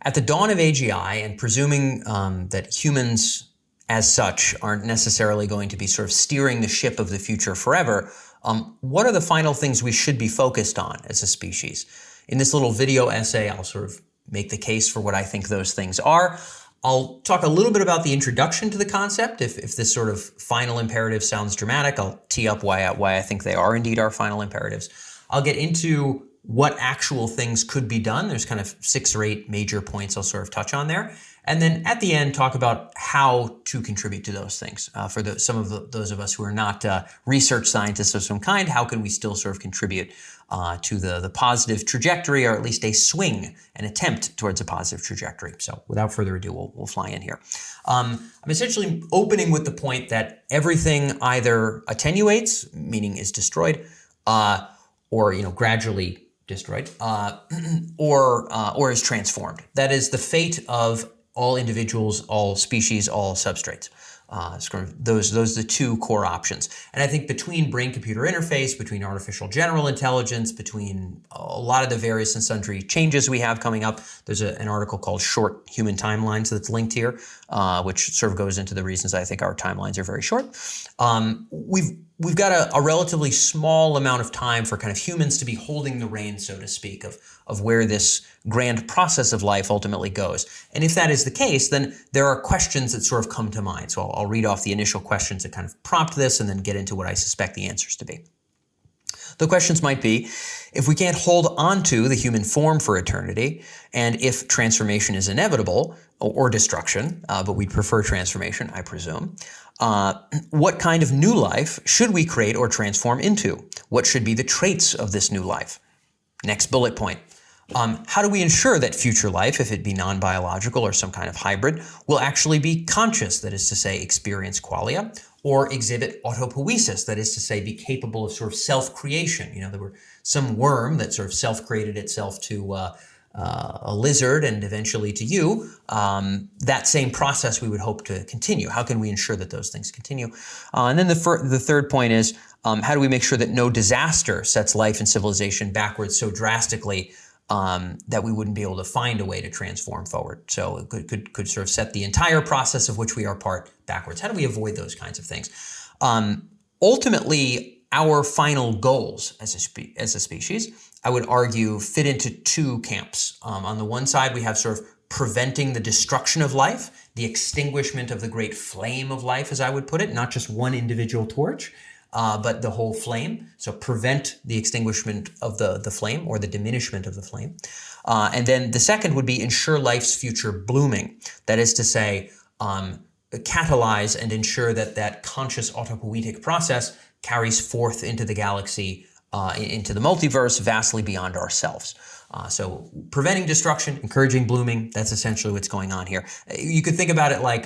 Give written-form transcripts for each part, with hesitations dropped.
At the dawn of AGI, and presuming that humans as such aren't necessarily going to be sort of steering the ship of the future forever, what are the final things we should be focused on as a species? In this little video essay, I'll sort of make the case for what I think those things are. I'll talk a little bit about the introduction to the concept. If this sort of final imperative sounds dramatic, I'll tee up why I think they are indeed our final imperatives. I'll get into what actual things could be done. There's kind of 6 or 8 major points I'll sort of touch on there. And then at the end, talk about how to contribute to those things. For some of those of us who are not research scientists of some kind, how can we still sort of contribute to the positive trajectory, or at least a swing, an attempt towards a positive trajectory. So without further ado, we'll fly in here. I'm essentially opening with the point that everything either attenuates, meaning is destroyed, or gradually destroyed, or is transformed. That is the fate of all individuals, all species, all substrates. Those are the 2 core options. And I think between brain-computer interface, between artificial general intelligence, between a lot of the various and sundry changes we have coming up, there's an article called Short Human Timelines that's linked here, which sort of goes into the reasons I think our timelines are very short. We've got a relatively small amount of time for kind of humans to be holding the reins, so to speak, of where this grand process of life ultimately goes. And if that is the case, then there are questions that sort of come to mind. So I'll read off the initial questions that kind of prompt this and then get into what I suspect the answers to be. The questions might be, if we can't hold on to the human form for eternity, and if transformation is inevitable, or destruction, but we'd prefer transformation, I presume, what kind of new life should we create or transform into? What should be the traits of this new life? Next bullet point. How do we ensure that future life, if it be non-biological or some kind of hybrid, will actually be conscious, that is to say, experience qualia, or exhibit autopoiesis, that is to say, be capable of sort of self-creation? There were some worm that sort of self-created itself to a lizard and eventually to you. That same process we would hope to continue. How can we ensure that those things continue? And then the third point is, how do we make sure that no disaster sets life and civilization backwards so drastically that we wouldn't be able to find a way to transform forward? So it could sort of set the entire process of which we are part backwards. How do we avoid those kinds of things? Ultimately, our final goals as a species, I would argue, fit into 2 camps. On the one side, we have sort of preventing the destruction of life, the extinguishment of the great flame of life, as I would put it, not just one individual torch, but the whole flame. So prevent the extinguishment of the flame, or the diminishment of the flame. And then the second would be ensure life's future blooming. That is to say, catalyze and ensure that conscious autopoietic process carries forth into the galaxy, into the multiverse, vastly beyond ourselves. So preventing destruction, encouraging blooming, that's essentially what's going on here. You could think about it like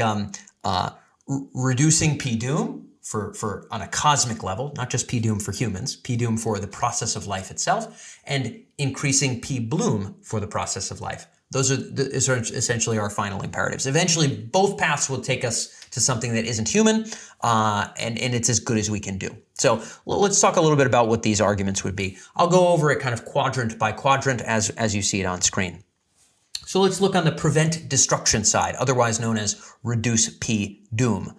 reducing P-doom for on a cosmic level, not just P-doom for humans, P-doom for the process of life itself, and increasing P-bloom for the process of life. Those are essentially our final imperatives. Eventually, both paths will take us to something that isn't human, and it's as good as we can do. So let's talk a little bit about what these arguments would be. I'll go over it kind of quadrant by quadrant as you see it on screen. So let's look on the prevent destruction side, otherwise known as reduce P-doom.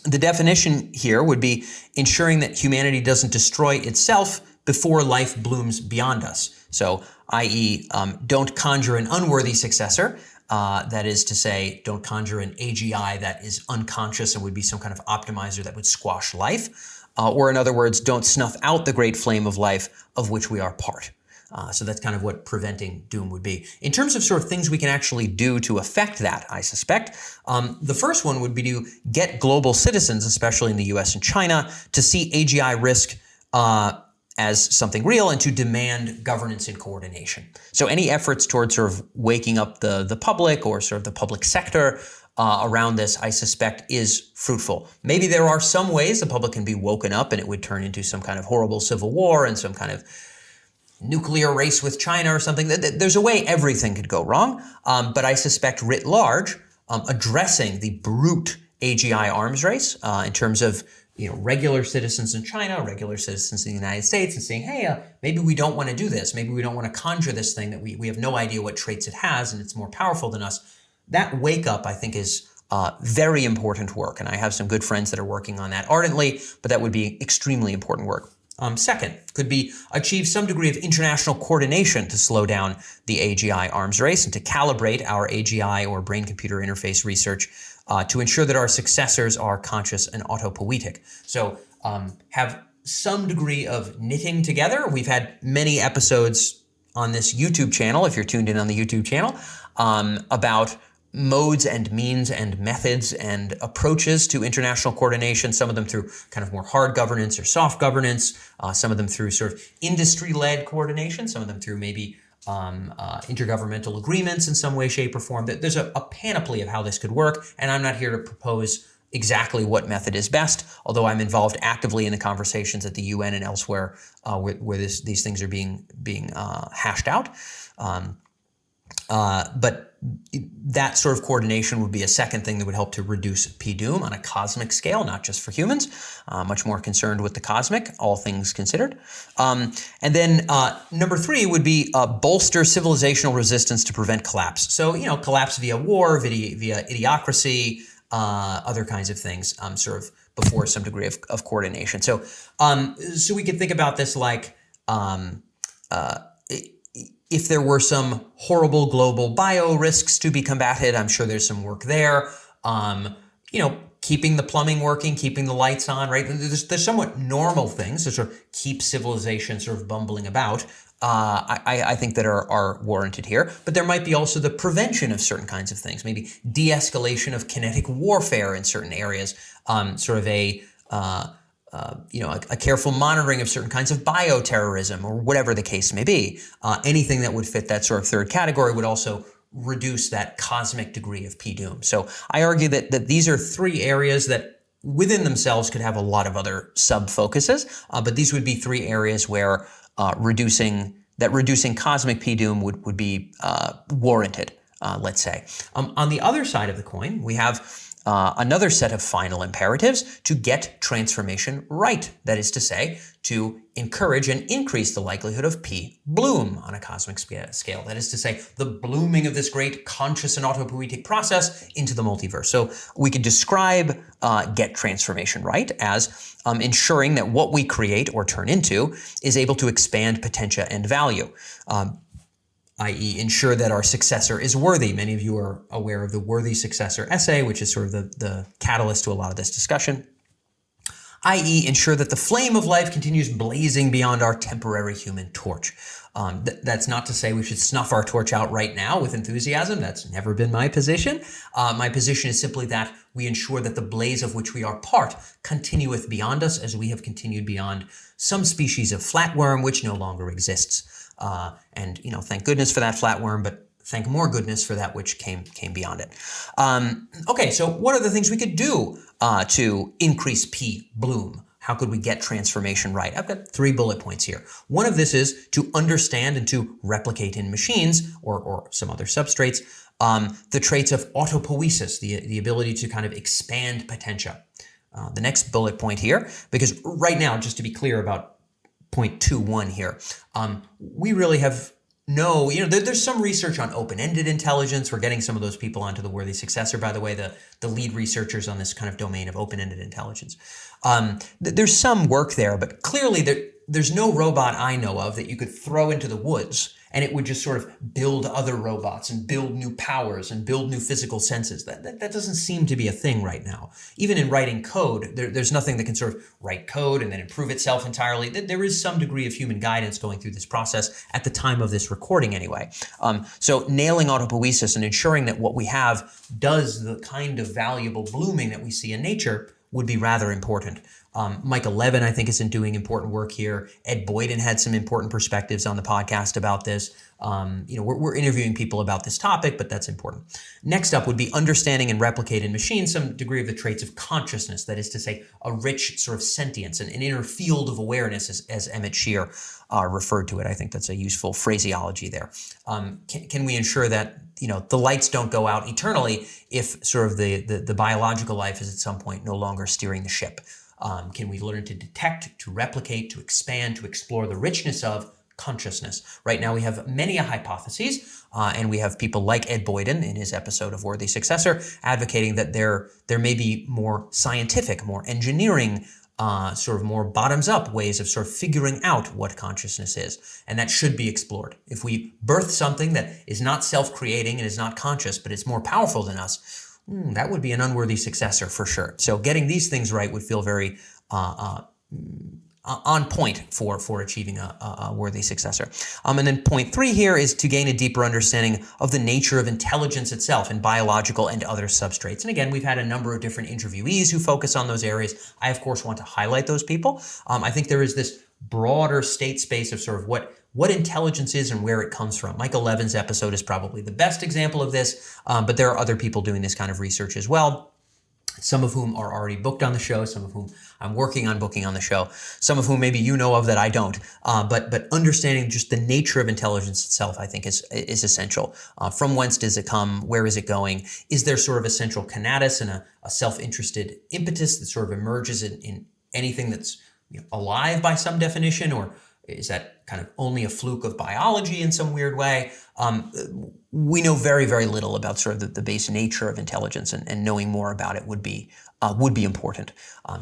The definition here would be ensuring that humanity doesn't destroy itself before life blooms beyond us. So, i.e., don't conjure an unworthy successor. That is to say, don't conjure an AGI that is unconscious and would be some kind of optimizer that would squash life. Or in other words, don't snuff out the great flame of life of which we are part. So that's kind of what preventing doom would be. In terms of sort of things we can actually do to affect that, I suspect, the first one would be to get global citizens, especially in the US and China, to see AGI risk as something real and to demand governance and coordination. So any efforts towards sort of waking up the public or sort of the public sector around this, I suspect, is fruitful. Maybe there are some ways the public can be woken up and it would turn into some kind of horrible civil war and some kind of nuclear race with China or something. There's a way everything could go wrong, but I suspect writ large, addressing the brute AGI arms race in terms of regular citizens in China, regular citizens in the United States, and saying, hey, maybe we don't want to do this. Maybe we don't want to conjure this thing that we have no idea what traits it has and it's more powerful than us. That wake up, I think, is very important work. And I have some good friends that are working on that ardently, but that would be extremely important work. Second, could be achieve some degree of international coordination to slow down the AGI arms race and to calibrate our AGI or brain-computer interface research to ensure that our successors are conscious and autopoietic. So have some degree of knitting together. We've had many episodes on this YouTube channel, if you're tuned in on the YouTube channel, about modes and means and methods and approaches to international coordination, some of them through kind of more hard governance or soft governance, some of them through sort of industry-led coordination, some of them through maybe intergovernmental agreements in some way, shape, or form. There's a panoply of how this could work, and I'm not here to propose exactly what method is best, although I'm involved actively in the conversations at the UN and elsewhere where these things are being hashed out. But that sort of coordination would be a second thing that would help to reduce P-doom on a cosmic scale, not just for humans, much more concerned with the cosmic, all things considered. And then number three would be bolster civilizational resistance to prevent collapse. So, collapse via war, via idiocracy, other kinds of things, sort of before some degree of coordination. So, so we could think about this like, if there were some horrible global bio risks to be combated, I'm sure there's some work there. Keeping the plumbing working, keeping the lights on, right? There's somewhat normal things that sort of keep civilization sort of bumbling about. I think that are warranted here. But there might be also the prevention of certain kinds of things, maybe de-escalation of kinetic warfare in certain areas, sort of a careful monitoring of certain kinds of bioterrorism or whatever the case may be. Anything that would fit that sort of third category would also reduce that cosmic degree of P-doom. So I argue that these are three areas that within themselves could have a lot of other sub-focuses, but these would be three areas where reducing cosmic P-doom would be warranted, let's say. On the other side of the coin, we have another set of final imperatives to get transformation right. That is to say, to encourage and increase the likelihood of P-bloom on a cosmic scale. That is to say, the blooming of this great conscious and autopoietic process into the multiverse. So we could describe get transformation right as ensuring that what we create or turn into is able to expand potentia and value. I.e. ensure that our successor is worthy. Many of you are aware of the worthy successor essay, which is sort of the catalyst to a lot of this discussion. I.e. ensure that the flame of life continues blazing beyond our temporary human torch. That's not to say we should snuff our torch out right now with enthusiasm. That's never been my position. My position is simply that we ensure that the blaze of which we are part continueth beyond us as we have continued beyond some species of flatworm which no longer exists. And thank goodness for that flatworm, but thank more goodness for that which came beyond it. Okay, so what are the things we could do to increase P-bloom? How could we get transformation right? I've got 3 bullet points here. One of this is to understand and to replicate in machines or some other substrates the traits of autopoiesis, the ability to kind of expand potentia. The next bullet point here, because right now, just to be clear about point 2.1 here, we really have there's some research on open-ended intelligence. We're getting some of those people onto the worthy successor, by the way, the lead researchers on this kind of domain of open-ended intelligence. There's some work there, but clearly there's no robot I know of that you could throw into the woods and it would just sort of build other robots and build new powers and build new physical senses. That doesn't seem to be a thing right now. Even in writing code, there's nothing that can sort of write code and then improve itself entirely. There is some degree of human guidance going through this process at the time of this recording anyway. So nailing autopoiesis and ensuring that what we have does the kind of valuable blooming that we see in nature would be rather important. Michael Levin, I think, is doing important work here. Ed Boyden had some important perspectives on the podcast about this. We're interviewing people about this topic, but that's important. Next up would be understanding and replicate in machines some degree of the traits of consciousness. That is to say, a rich sort of sentience, an inner field of awareness, as Emmett Shear referred to it. I think that's a useful phraseology there. Can we ensure that the lights don't go out eternally if sort of the biological life is at some point no longer steering the ship? Can we learn to detect, to replicate, to expand, to explore the richness of consciousness? Right now we have many hypotheses, and we have people like Ed Boyden in his episode of Worthy Successor advocating that there may be more scientific, more engineering, sort of more bottoms-up ways of sort of figuring out what consciousness is, and that should be explored. If we birth something that is not self-creating and is not conscious, but it's more powerful than us, that would be an unworthy successor for sure. So getting these things right would feel very on point for achieving a worthy successor. And then point 3 here is to gain a deeper understanding of the nature of intelligence itself in biological and other substrates. And again, we've had a number of different interviewees who focus on those areas. I, of course, want to highlight those people. I think there is this broader state space of sort of what intelligence is and where it comes from. Michael Levin's episode is probably the best example of this, but there are other people doing this kind of research as well, some of whom are already booked on the show, some of whom I'm working on booking on the show, some of whom maybe you know of that I don't. But understanding just the nature of intelligence itself, I think, is essential. From whence does it come? Where is it going? Is there sort of a central conatus and a self-interested impetus that sort of emerges in anything that's alive by some definition, or is that kind of only a fluke of biology in some weird way? We know very, very little about sort of the base nature of intelligence, and knowing more about it would be important.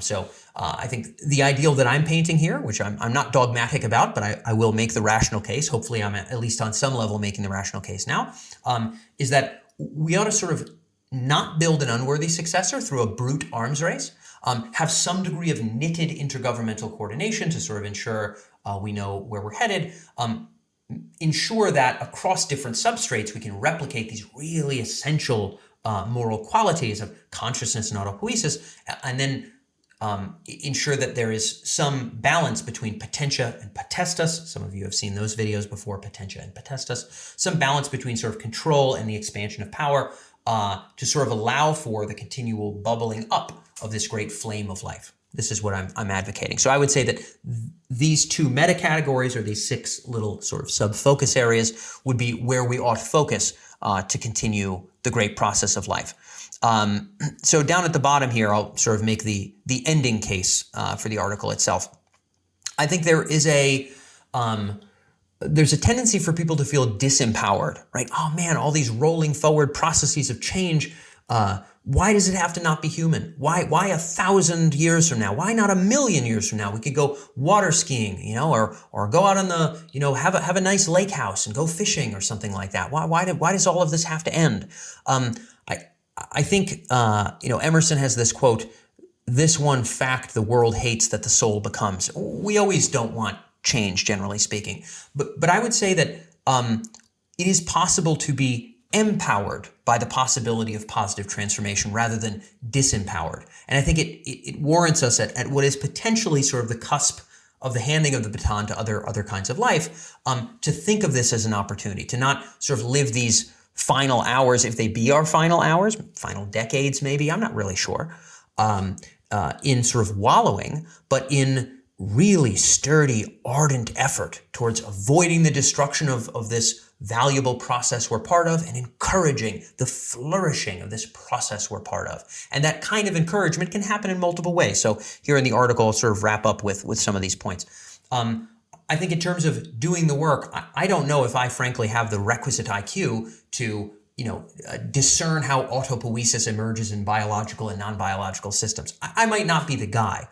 So I think the ideal that I'm painting here, which I'm not dogmatic about, but I will make the rational case, hopefully I'm at least on some level making the rational case now, is that we ought to sort of not build an unworthy successor through a brute arms race, have some degree of knitted intergovernmental coordination to sort of ensure we know where we're headed, ensure that across different substrates we can replicate these really essential moral qualities of consciousness and autopoiesis, and then ensure that there is some balance between potentia and potestas. Some of you have seen those videos before, potentia and potestas. Some balance between sort of control and the expansion of power to sort of allow for the continual bubbling up of this great flame of life. This is what I'm advocating. So I would say that these 2 meta categories, or these 6 little sort of sub-focus areas, would be where we ought to focus to continue the great process of life. So down at the bottom here, I'll sort of make the ending case for the article itself. I think there is there's a tendency for people to feel disempowered, right? Oh man, all these rolling forward processes of change. Why does it have to not be human? Why 1,000 years from now? Why not 1,000,000 years from now? We could go water skiing, or go out on the, have a nice lake house and go fishing or something like that. Why does all of this have to end? I think, Emerson has this quote, "This one fact the world hates that the soul becomes." We always don't want change, generally speaking. But I would say that it is possible to be empowered by the possibility of positive transformation rather than disempowered. And I think it warrants us at what is potentially sort of the cusp of the handing of the baton to other kinds of life, to think of this as an opportunity, to not sort of live these final hours, if they be our final hours, final decades maybe, I'm not really sure, in sort of wallowing, but in really sturdy, ardent effort towards avoiding the destruction of this valuable process we're part of, and encouraging the flourishing of this process we're part of. And that kind of encouragement can happen in multiple ways. So here in the article, I'll sort of wrap up with some of these points. I think in terms of doing the work, I don't know if I frankly have the requisite IQ to discern how autopoiesis emerges in biological and non-biological systems. I might not be the guy.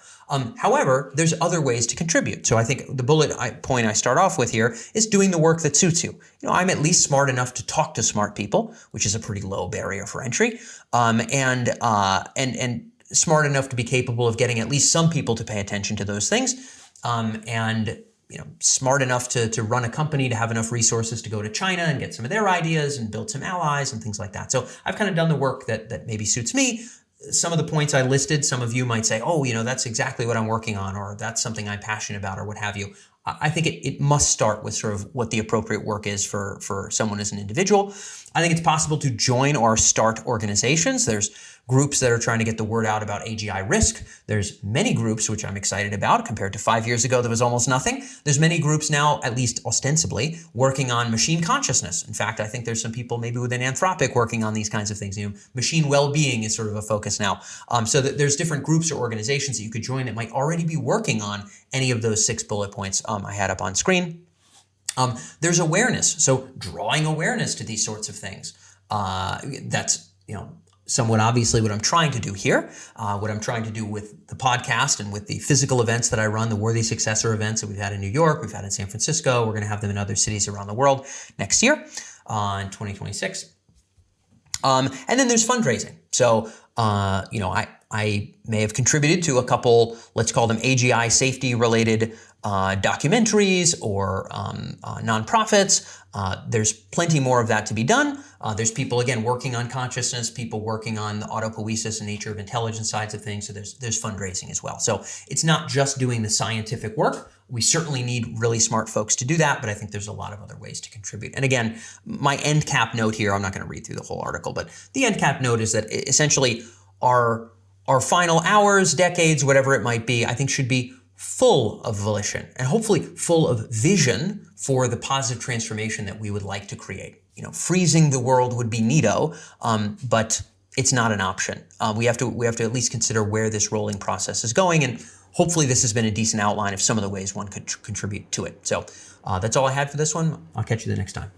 However, there's other ways to contribute. So I think the bullet point I start off with here is doing the work that suits you. I'm at least smart enough to talk to smart people, which is a pretty low barrier for entry, and smart enough to be capable of getting at least some people to pay attention to those things, and smart enough to run a company, to have enough resources to go to China and get some of their ideas and build some allies and things like that. So I've kind of done the work that maybe suits me. Some of the points I listed, some of you might say, oh, that's exactly what I'm working on, or that's something I'm passionate about, or what have you. I think it must start with sort of what the appropriate work is for someone as an individual. I think it's possible to join or start organizations. There's groups that are trying to get the word out about AGI risk. There's many groups, which I'm excited about. Compared to 5 years ago, there was almost nothing. There's many groups now, at least ostensibly, working on machine consciousness. In fact, I think there's some people maybe within Anthropic working on these kinds of things. Machine well-being is sort of a focus now. So that there's different groups or organizations that you could join that might already be working on any of those 6 bullet points I had up on screen. There's awareness. So drawing awareness to these sorts of things. That's, somewhat obviously what I'm trying to do here, what I'm trying to do with the podcast and with the physical events that I run, the Worthy Successor events that we've had in New York, we've had in San Francisco, we're going to have them in other cities around the world next year in 2026. And then there's fundraising. So, I may have contributed to a couple, let's call them AGI safety related documentaries or nonprofits. There's plenty more of that to be done. There's people, again, working on consciousness, people working on the autopoiesis and nature of intelligence sides of things. So there's fundraising as well. So it's not just doing the scientific work. We certainly need really smart folks to do that, but I think there's a lot of other ways to contribute. And again, my end cap note here, I'm not going to read through the whole article, but the end cap note is that essentially our final hours, decades, whatever it might be, I think should be full of volition and hopefully full of vision for the positive transformation that we would like to create. Freezing the world would be neato, but it's not an option. We have to at least consider where this rolling process is going, and hopefully this has been a decent outline of some of the ways one could contribute to it. So that's all I had for this one. I'll catch you the next time.